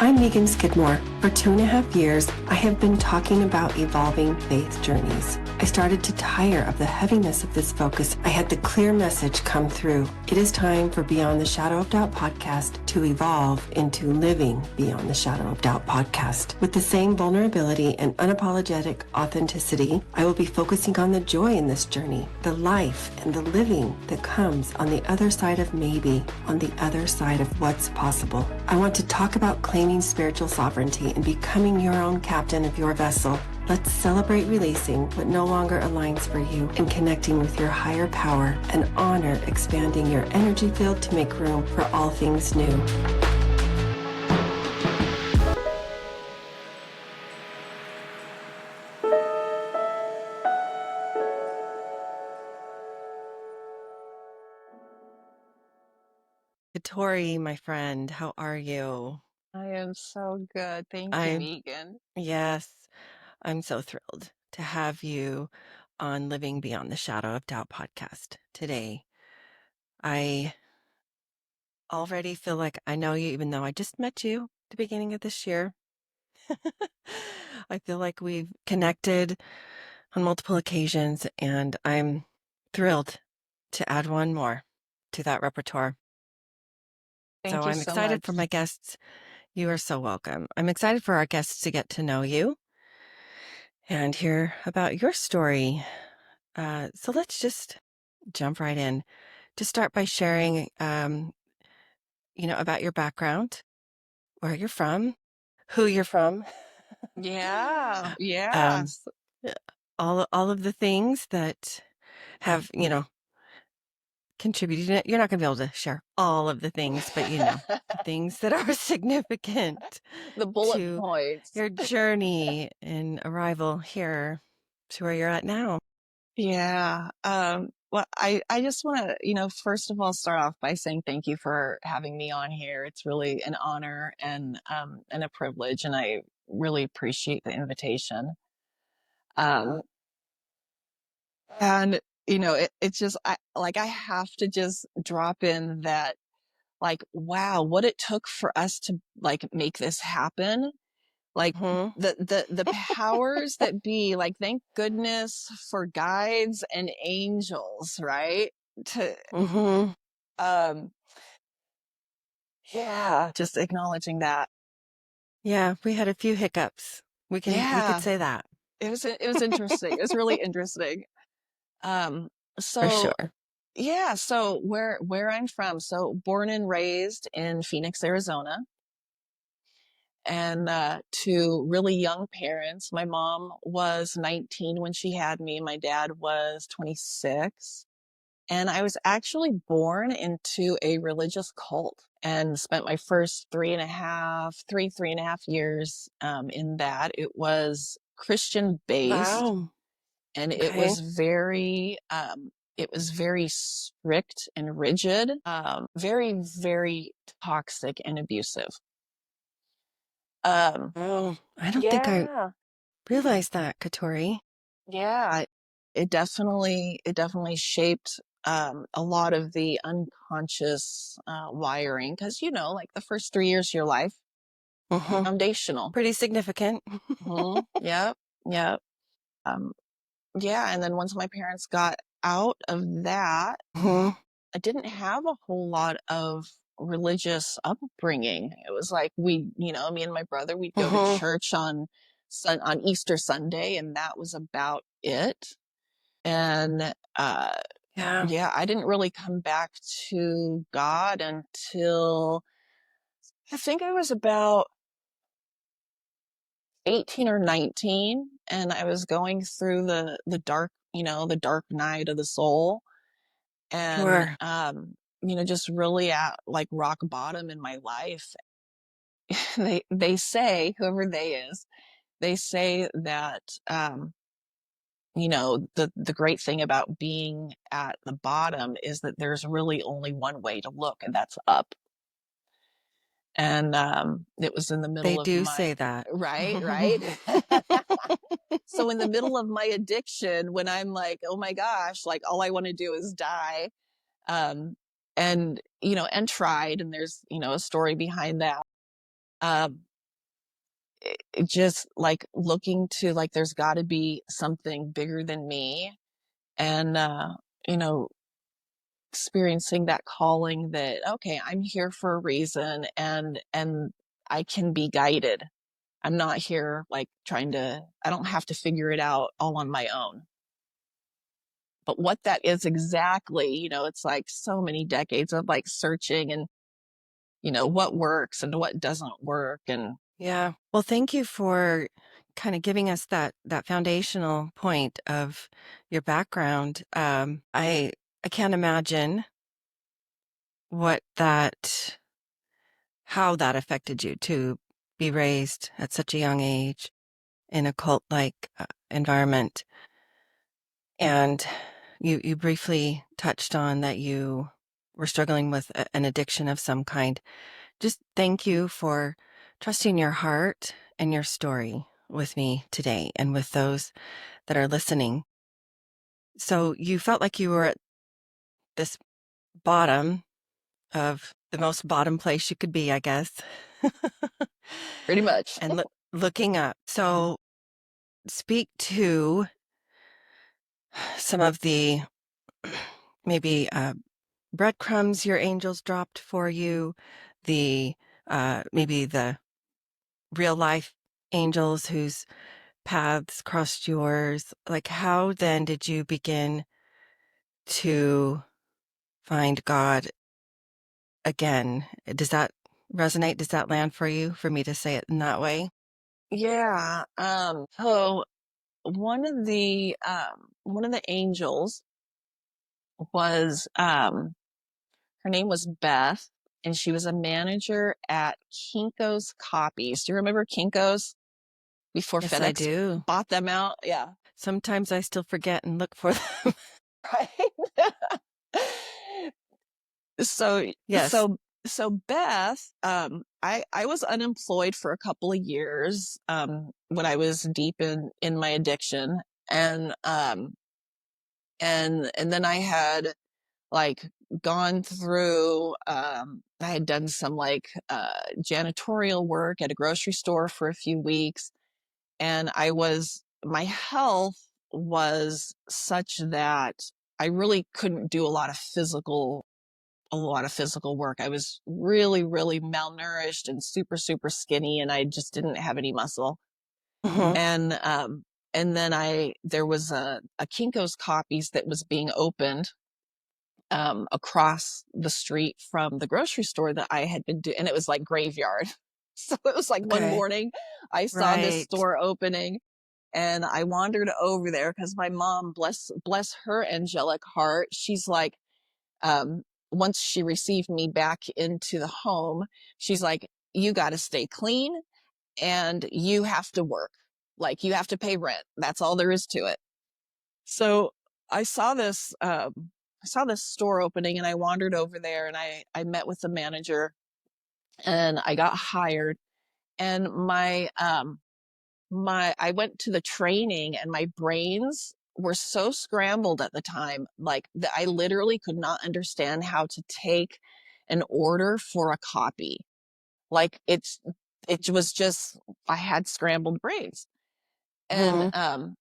I'm Megan Skidmore. For 2.5 years, I have been talking about evolving faith journeys. I started to tire of the heaviness of this focus. I had the clear message come through. It is time for Beyond the Shadow of Doubt podcast to evolve into Living Beyond the Shadow of Doubt podcast. With the same vulnerability and unapologetic authenticity, I will be focusing on the joy in this journey, the life and the living that comes on the other side of maybe, on the other side of what's possible. I want to talk about claiming spiritual sovereignty and becoming your own captain of your vessel. Let's celebrate releasing what no longer aligns for you and connecting with your higher power and honor expanding your energy field to make room for all things new. Katori, my friend, how are you? I am so good. Thank you, Megan. Yes, I'm so thrilled to have you on Living Beyond the Shadow of Doubt podcast today. I already feel like I know you, even though I just met you at the beginning of this year. I feel like we've connected on multiple occasions, and I'm thrilled to add one more to that repertoire. Thank So you I'm so excited much. for my guests. You are so welcome. I'm excited for our guests to get to know you and hear about your story. So let's just jump right in. To start by sharing, about your background, where you're from, who you're from. Yeah, Um, yes. all of the things that have, contributed. You're not going to be able to share all of the things, but the things that are significant The bullet to points. your journey and arrival here to where you're at now. Yeah. Well, I just want to, first of all, start off by saying thank you for having me on here. It's really an honor and a privilege, and I really appreciate the invitation. And it's just I have to just drop in that, like, wow, what it took for us to make this happen. Like Mm-hmm. the powers that be, like, thank goodness for guides and angels, right? To Mm-hmm. um yeah, just acknowledging that. Yeah, we had a few hiccups. We could Yeah, say that it was interesting. It was really interesting. Um for so sure. yeah, so where I'm from, so born and raised in Phoenix, Arizona. And to really young parents. My mom was 19 when she had me. My dad was 26. And I was actually born into a religious cult and spent my first 3.5 years in that. It was Christian based, Wow. and Okay. it was very strict and rigid, very, very toxic and abusive. Um, Oh, I don't think I yeah, realized that, Katori. yeah. It definitely shaped a lot of the unconscious wiring, because like the first 3 years of your life, Mm-hmm. foundational. Pretty significant. Yep, yep. Um, yeah, and then once my parents got out of that, Mm-hmm. I didn't have a whole lot of religious upbringing. It was like me and my brother, we'd go to Mm-hmm. church on Easter Sunday, and that was about it. And Yeah. yeah, I didn't really come back to God until I think I was about 18 or 19, and I was going through the dark, the dark night of the soul, and Sure. just really at like rock bottom in my life. They say, whoever they is, they say that the great thing about being at the bottom is that there's really only one way to look, and that's up. And it was in the They middle of do my say that. right. So in the middle of my addiction, when I'm like, oh my gosh, like all I want to do is die, um and tried, and there's a story behind that. just like looking to like, there's got to be something bigger than me. And, you know, experiencing that calling that, okay, I'm here for a reason, and I can be guided. I'm not here like I don't have to figure it out all on my own. But what that is exactly, you know, it's like so many decades of like searching and, you know, what works and what doesn't work. And Yeah. Well, thank you for kind of giving us that foundational point of your background. I can't imagine what that how that affected you to be raised at such a young age in a cult-like environment. And you briefly touched on that you were struggling with an addiction of some kind. Just thank you for trusting your heart and your story with me today and with those that are listening. So you felt like you were at this bottom of the most bottom place you could be, I guess. pretty much. And looking up. So speak to some of the maybe breadcrumbs your angels dropped for you, the maybe the real life angels whose paths crossed yours. Like, how then did you begin to find God again? Does that resonate? Does that land for you, for me to say it in that way? Yeah. So one of the angels was, her name was Beth, and she was a manager at Kinko's Copies. Do you remember Kinko's before Yes, I FedEx do. bought them out? Yeah. Sometimes I still forget and look for them. Right. So Yes. so so Beth, I was unemployed for a couple of years when I was deep in my addiction, and then I had like gone through, I had done some like janitorial work at a grocery store for a few weeks, and my health was such that I really couldn't do a lot of physical work. I was really, really malnourished and super, super skinny, and I just didn't have any muscle. Hmm. And then there was a Kinko's Copies that was being opened across the street from the grocery store that I had been doing, and it was like graveyard. So it was like one Okay. morning I saw this Right. store opening, and I wandered over there because my mom, bless her angelic heart, she's like, um, once she received me back into the home, she's like, you got to stay clean and you have to work. Like, you have to pay rent. That's all there is to it. So I saw this store opening, and I wandered over there, and I met with the manager, and I got hired. And I went to the training, and my brains were so scrambled at the time, like that I literally could not understand how to take an order for a copy. Like, it was just, I had scrambled brains. And Hmm.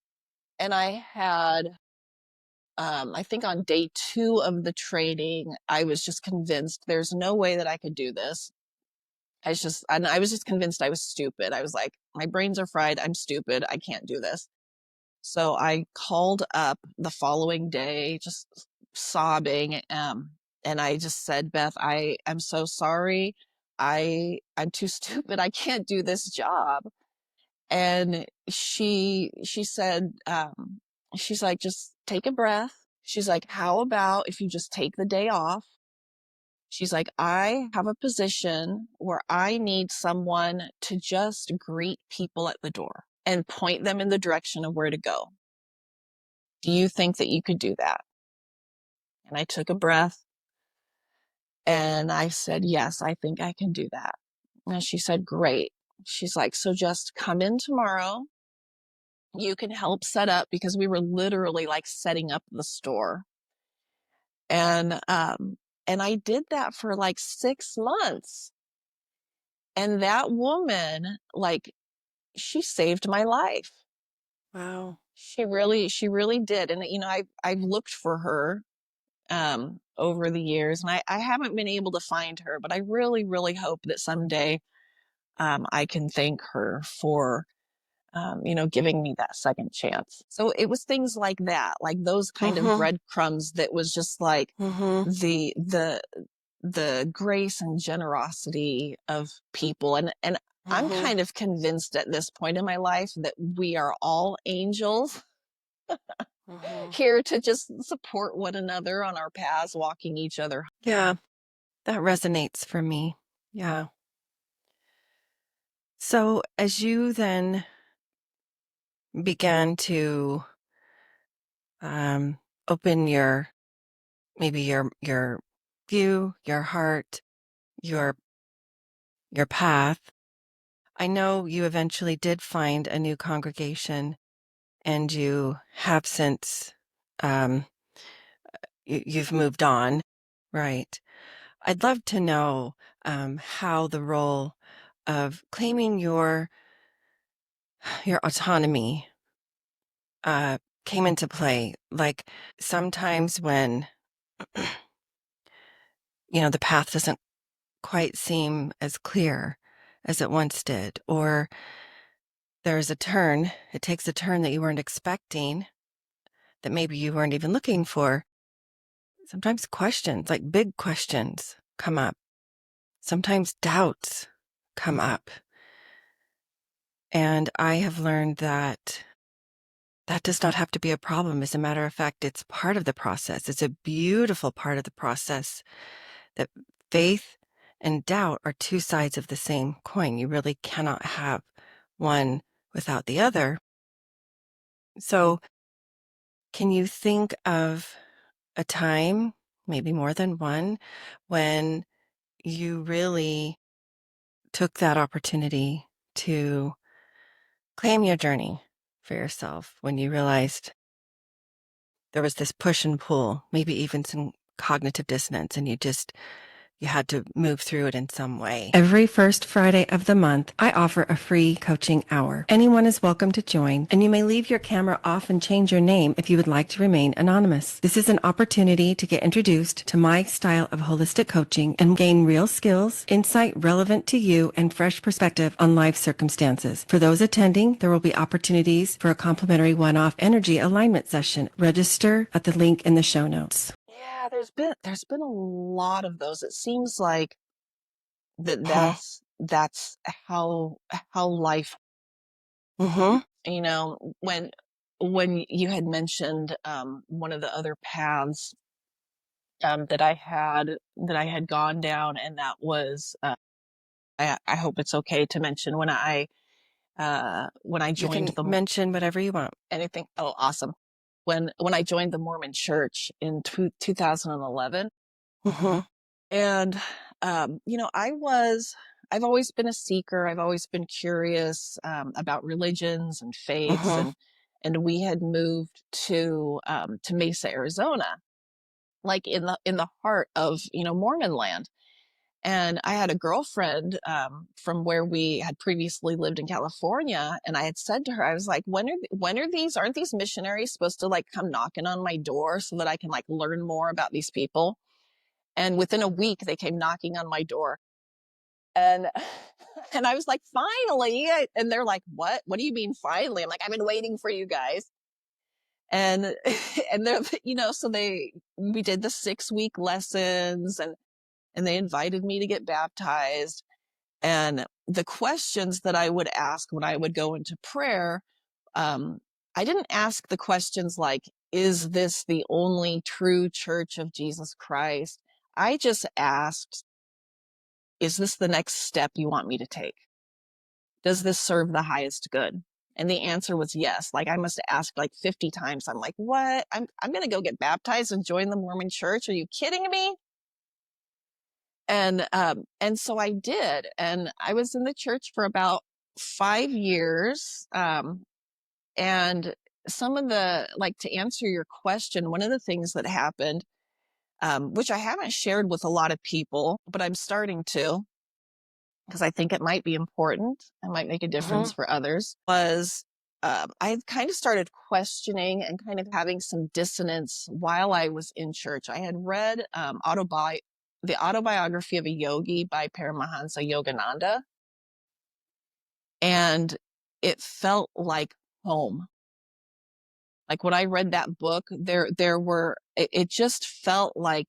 I had, I think on day 2 of the training, I was just convinced there's no way that I could do this. I was just convinced I was stupid. I was like, my brains are fried. I'm stupid. I can't do this. So I called up the following day, just sobbing, and I just said, Beth, I'm so sorry. I'm too stupid. I can't do this job. And she said, she's like, just take a breath. She's like, how about if you just take the day off? She's like, I have a position where I need someone to just greet people at the door and point them in the direction of where to go. Do you think that you could do that? And I took a breath, and I said, yes, I think I can do that. And she said, great. She's like, so just come in tomorrow. You can help set up, because we were literally like setting up the store. And I did that for like 6 months. And that woman, like, she saved my life. Wow. She really did. And, I've looked for her, over the years, and I haven't been able to find her, but I really, really hope that someday, I can thank her for, giving me that second chance. So it was things like that, like those kind of Mm-hmm. breadcrumbs that was just like Mm-hmm. the grace and generosity of people. And I'm Mm-hmm. kind of convinced at this point in my life that we are all angels Mm-hmm. here to just support one another on our paths, walking each other. Yeah, that resonates for me. Yeah. So as you then began to open your maybe your view, your heart, your path, I know you eventually did find a new congregation, and you have since um, you've moved on, right? I'd love to know how the role of claiming your autonomy came into play. Like sometimes when the path doesn't quite seem as clear as it once did, or there's a turn, it takes a turn that you weren't expecting, that maybe you weren't even looking for. Sometimes questions, like big questions, come up. Sometimes doubts come up. And I have learned that that does not have to be a problem. As a matter of fact, it's part of the process. It's a beautiful part of the process, that faith and doubt are two sides of the same coin. You really cannot have one without the other. So, can you think of a time, maybe more than one, when you really took that opportunity to claim your journey for yourself, when you realized there was this push and pull, maybe even some cognitive dissonance, and you had to move through it in some way? Every first Friday of the month, I offer a free coaching hour. Anyone is welcome to join, and you may leave your camera off and change your name if you would like to remain anonymous. This is an opportunity to get introduced to my style of holistic coaching and gain real skills, insight relevant to you, and fresh perspective on life circumstances. For those attending, there will be opportunities for a complimentary one-off energy alignment session. Register at the link in the show notes. Yeah, there's been a lot of those. It seems like that's how life, Mm-hmm. when you had mentioned, one of the other paths, that I had gone down, and that was, I hope it's okay to mention, when I You joined can mention whatever you want. anything. Oh, awesome. When I joined the Mormon Church in 2011. Mm-hmm. And, I've always been a seeker. I've always been curious, about religions and faiths, Mm-hmm. and we had moved to Mesa, Arizona, like in the heart of, Mormon land. And I had a girlfriend, from where we had previously lived in California. And I had said to her, I was like, aren't these missionaries supposed to like come knocking on my door so that I can like learn more about these people? And within a week, they came knocking on my door. And and I was like, finally. And they're like, what do you mean finally? I'm like, I've been waiting for you guys. And and they're, so we did the 6-week lessons, and they invited me to get baptized. And the questions that I would ask when I would go into prayer, um, I didn't ask the questions like, is this the only true church of Jesus Christ? I just asked, is this the next step you want me to take? Does this serve the highest good? And the answer was yes. Like, I must have asked like 50 times. I'm like, what? I'm going to go get baptized and join the Mormon Church. Are you kidding me? And so I did. And I was in the church for about 5 years. And some of like, to answer your question, one of the things that happened, which I haven't shared with a lot of people, but I'm starting to, because I think it might be important, it might make a difference for others, was I had kind of started questioning and kind of having some dissonance while I was in church. I had read the autobiography of a yogi by Paramahansa Yogananda, and it felt like home. Like when I read that book, it just felt like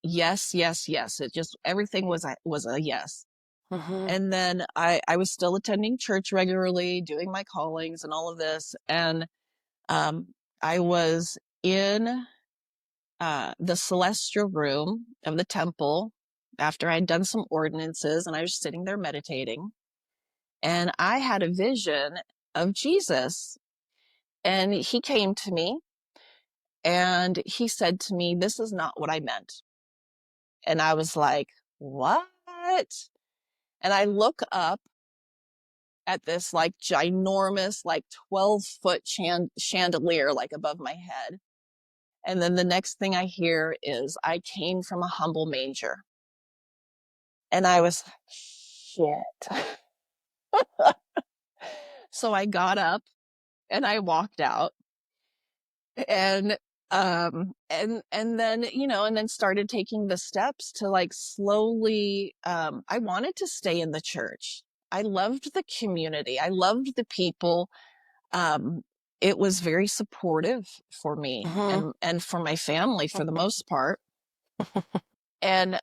yes, yes, yes. It just, everything was a yes. And then I was still attending church regularly, doing my callings and all of this. And I was in the celestial room of the temple after I'd done some ordinances, and I was sitting there meditating. And I had a vision of Jesus. And he came to me and he said to me, "This is not what I meant." And I was like, "What?" And I look up at this like ginormous, like 12-foot chandelier, like above my head. And then the next thing I hear is, "I came from a humble manger." And I was like, shit. So I got up and I walked out, and then, and then started taking the steps to like slowly, I wanted to stay in the church. I loved the community. I loved the people. um, it was very supportive for me and for my family for the most part. And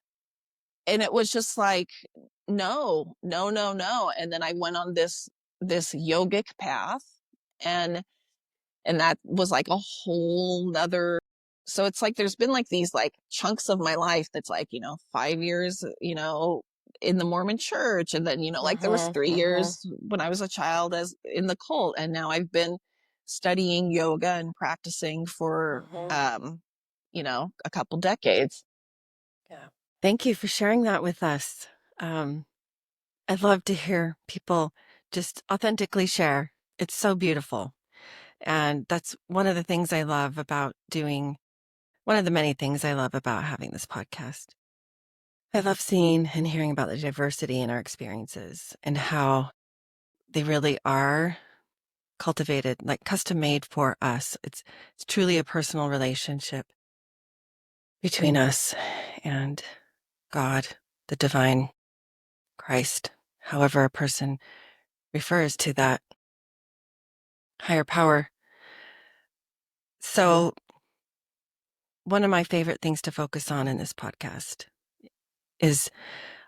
it was just like, no, no, no, no. And then I went on this yogic path, and that was like a whole nother. So it's like there's been like these like chunks of my life that's like, 5 years, in the Mormon church, and then, like there was 3 years when I was a child as in the cult, and now I've been studying yoga and practicing for a couple decades. Yeah. Thank you for sharing that with us. I'd love to hear people just authentically share. It's so beautiful. And that's one of the things I love about doing, one of the many things I love about having this podcast. I love seeing and hearing about the diversity in our experiences and how they really are cultivated, like custom made for us. It's truly a personal relationship between us and God, the divine Christ, however a person refers to that higher power. So one of my favorite things to focus on in this podcast is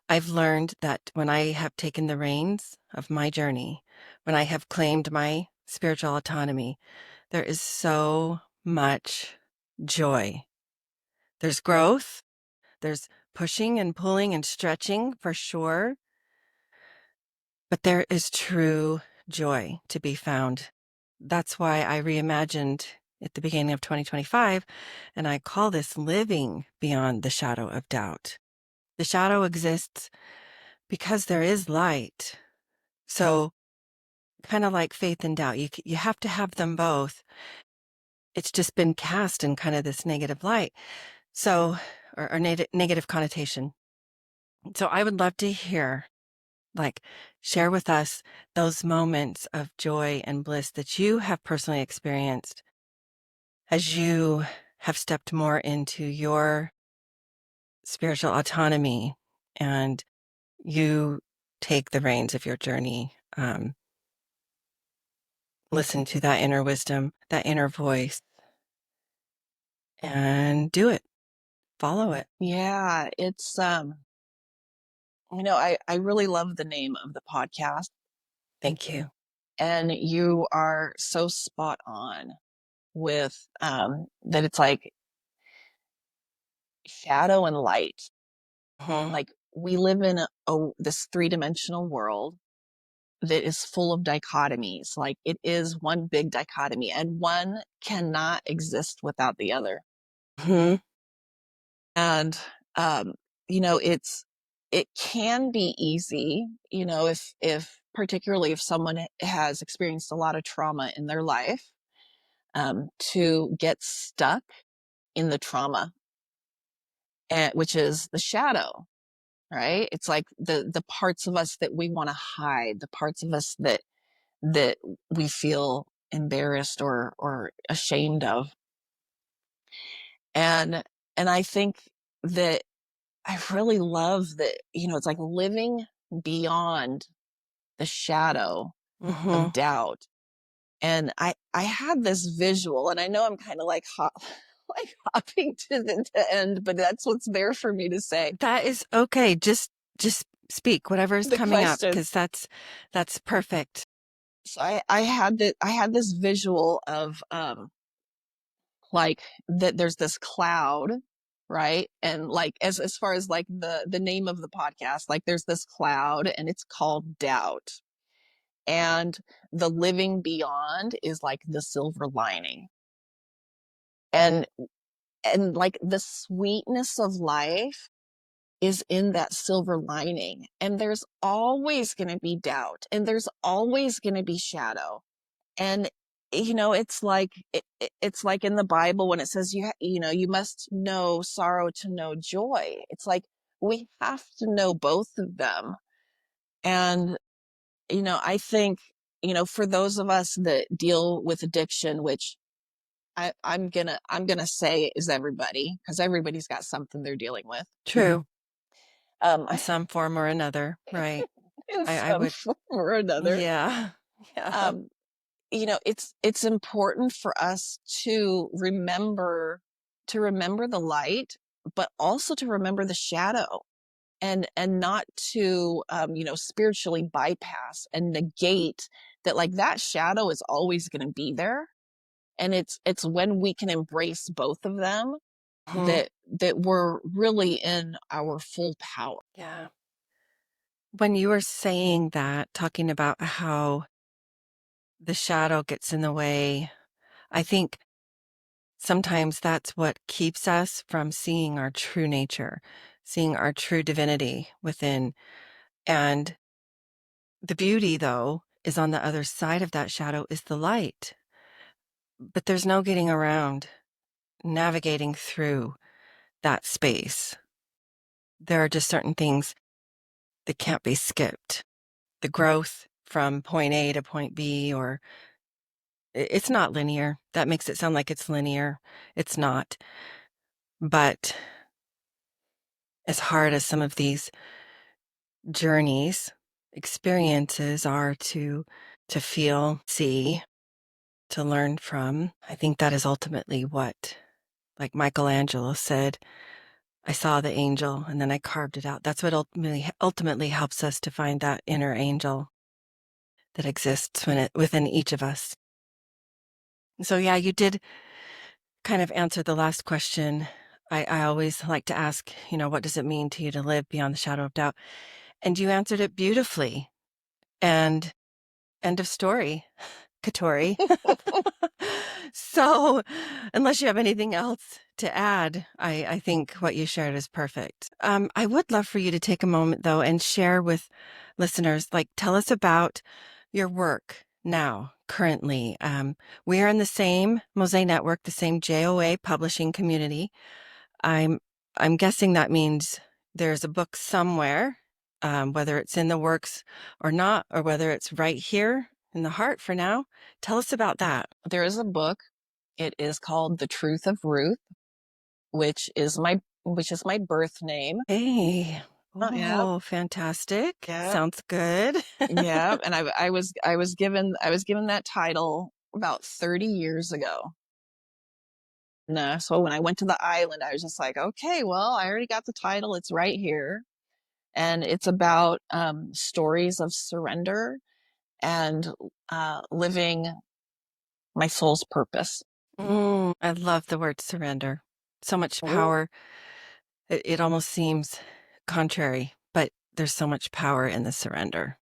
I've learned that when I have taken the reins of my journey, when I have claimed my spiritual autonomy, there is so much joy. There's growth, there's pushing and pulling and stretching for sure, but there is true joy to be found. That's why I reimagined at the beginning of 2025, and I call this living beyond the shadow of doubt. The shadow exists because there is light. So kind of like faith and doubt, you have to have them both. It's just been cast in kind of this negative light. So, or negative connotation. So I would love to hear, like, share with us those moments of joy and bliss that you have personally experienced as you have stepped more into your spiritual autonomy and you take the reins of your journey. Listen to that inner wisdom, that inner voice, and do it. Follow it. Yeah, it's I really love the name of the podcast, Thank you. and you are so spot on with that it's like shadow and light. Like we live in this three-dimensional world that is full of dichotomies. Like it is one big dichotomy, and one cannot exist without the other. And it can be easy, if particularly if someone has experienced a lot of trauma in their life, to get stuck in the trauma, which is the shadow. right? It's like the parts of us that we want to hide, the parts of us that we feel embarrassed or ashamed of. And I think that I really love that, it's like living beyond the shadow Mm-hmm. of doubt. And I had this visual, and I know I'm kind of like like hopping to the end, but that's what's there for me to say. That is okay. Just speak whatever is The coming up, question. because that's perfect. So I had this visual of like that there's this cloud, right? And like as far as like the name of the podcast, like there's this cloud and it's called doubt. And the living beyond is like the silver lining. And like the sweetness of life is in that silver lining. And there's always going to be doubt, and there's always going to be shadow. And it's like it's like in the Bible when it says you must know sorrow to know joy. It's like we have to know both of them. And I think for those of us that deal with addiction, which I'm gonna say is everybody, because everybody's got something they're dealing with. True. Um, In some form or another, right? in I some would, form or another. yeah. Yeah. It's important for us to remember the light, but also to remember the shadow, and not to spiritually bypass and negate that, like, that shadow is always going to be there. And it's when we can embrace both of them Mhm. that we're really in our full power. Yeah. When you were saying that, talking about how the shadow gets in the way, I think sometimes that's what keeps us from seeing our true nature, seeing our true divinity within. And the beauty, though, is on the other side of that shadow is the light. But there's no getting around navigating through that space. There are just certain things that can't be skipped. The growth from point A to point B, or it's not linear. That makes it sound like it's linear. It's not. But as hard as some of these journeys, experiences are to feel, see, to learn from, I think that is ultimately what, like Michelangelo said, I saw the angel and then I carved it out. That's what ultimately helps us to find that inner angel that exists within each of us. So yeah, you did kind of answer the last question. I always like to ask, what does it mean to you to live beyond the shadow of doubt? And you answered it beautifully. And end of story, Katori. So, unless you have anything else to add, I think what you shared is perfect. I would love for you to take a moment, though, and share with listeners, like, tell us about your work now, currently. We are in the same Mosaic Network, the same JOA publishing community. I'm guessing that means there's a book somewhere, whether it's in the works or not, or whether it's right here in the heart for now. Tell us about that. There is a book. It is called The Truth of Ruth, which is my birth name. Hey. Yeah. Oh, fantastic. Yeah. Sounds good. Yeah. And I was given that title about 30 years ago. No, so when I went to the island, I was just like, okay, well, I already got the title. It's right here. And it's about stories of surrender and living my soul's purpose. I love the word surrender. So much power. It almost seems contrary, but there's so much power in the surrender.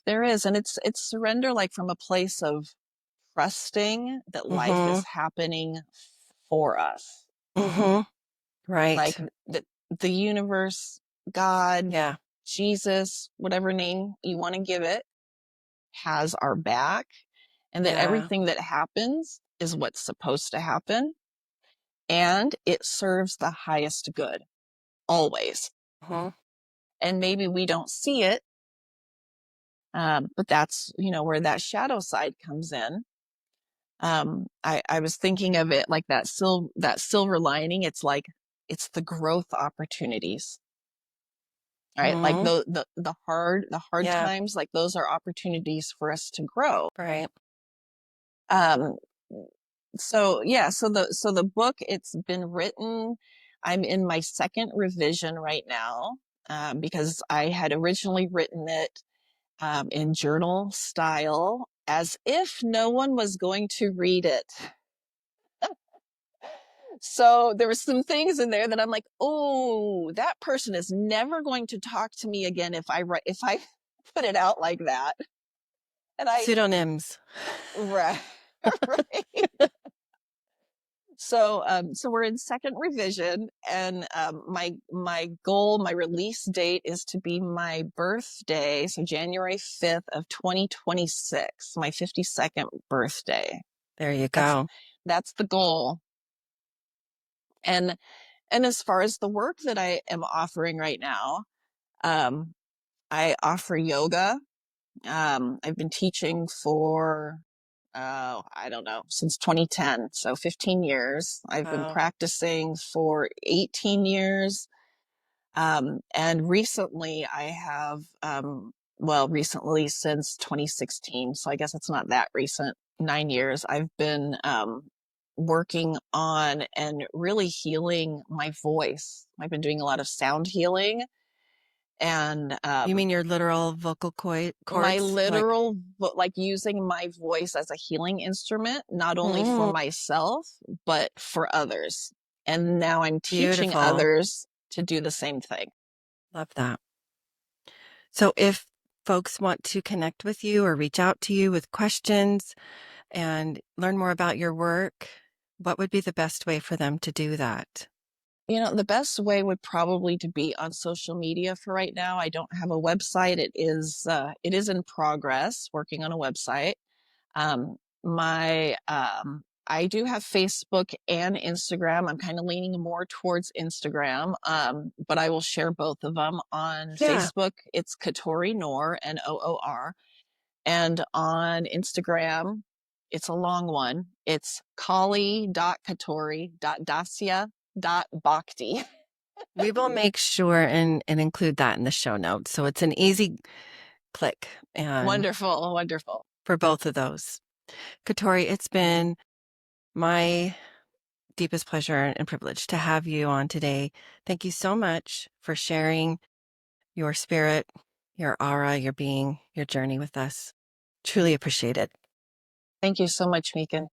There is. And it's surrender, like from a place of trusting that life is happening for us. Right. Like the universe, God, Yeah. Jesus, whatever name you want to give it, has our back, and that everything that happens is what's supposed to happen, and it serves the highest good always. and maybe we don't see it. But that's, where that shadow side comes in. I was thinking of it like that silver lining. It's like, it's the growth opportunities, right? Like Mhm. the hard Yeah. times, like those are opportunities for us to grow. Right. Um, so yeah, so the book, it's been written. I'm in my second revision right now, because I had originally written it in journal style, as if no one was going to read it. So there were some things in there that I'm like, oh, that person is never going to talk to me again if I put it out like that. And Pseudonyms. right, right. So we're in second revision, and my goal, my release date is to be my birthday, so January 5th of 2026, my 52nd birthday. There you That's go. that's the goal. And as far as the work that I am offering right now, I offer yoga. I've been teaching for, I don't know, since 2010, so 15 years. I've been Wow. practicing for 18 years. And recently I have, recently since 2016, so I guess it's not that recent, 9 years, I've been working on and really healing my voice. I've been doing a lot of sound healing, and You mean your literal vocal my cords? literal, like using my voice as a healing instrument, not only for Mhm. myself, but for others. And now I'm teaching Beautiful. others to do the same thing. Love that. So if folks want to connect with you or reach out to you with questions and learn more about your work, what would be the best way for them to do that? The best way would probably to be on social media for right now. I don't have a website. It is in progress, working on a website. I do have Facebook and Instagram. I'm kind of leaning more towards Instagram, but I will share both of them. On Yeah. Facebook, it's Katori Noor, Noor, and on Instagram, it's a long one. It's Kali.Katori.Dasya.Bhakti. We will make sure and include that in the show notes. So it's an easy click and Wonderful, wonderful. for both of those. Katori, it's been my deepest pleasure and privilege to have you on today. Thank you so much for sharing your spirit, your aura, your being, your journey with us. Truly appreciate it. Thank you so much, Meekin.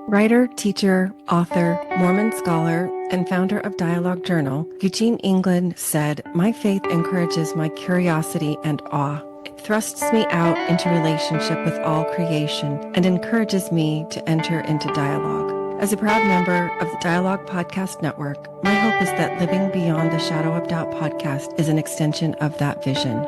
Writer, teacher, author, Mormon scholar, and founder of Dialogue Journal, Eugene England said, "My faith encourages my curiosity and awe. It thrusts me out into relationship with all creation and encourages me to enter into dialogue." As a proud member of the Dialogue Podcast Network, my hope is that Living Beyond the Shadow of Doubt podcast is an extension of that vision.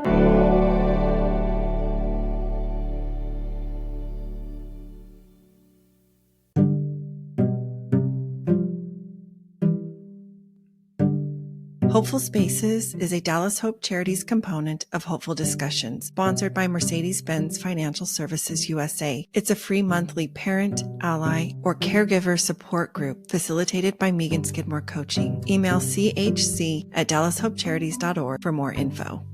Hopeful Spaces is a Dallas Hope Charities component of Hopeful Discussions, sponsored by Mercedes-Benz Financial Services USA. It's a free monthly parent, ally, or caregiver support group facilitated by Megan Skidmore Coaching. Email chc@dallashopecharities.org for more info.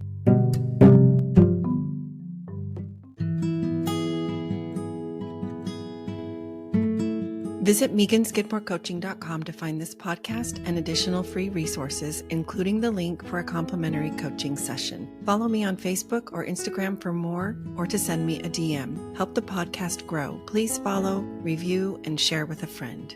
Visit meganskidmorecoaching.com to find this podcast and additional free resources, including the link for a complimentary coaching session. Follow me on Facebook or Instagram for more, or to send me a DM. Help the podcast grow. Please follow, review, and share with a friend.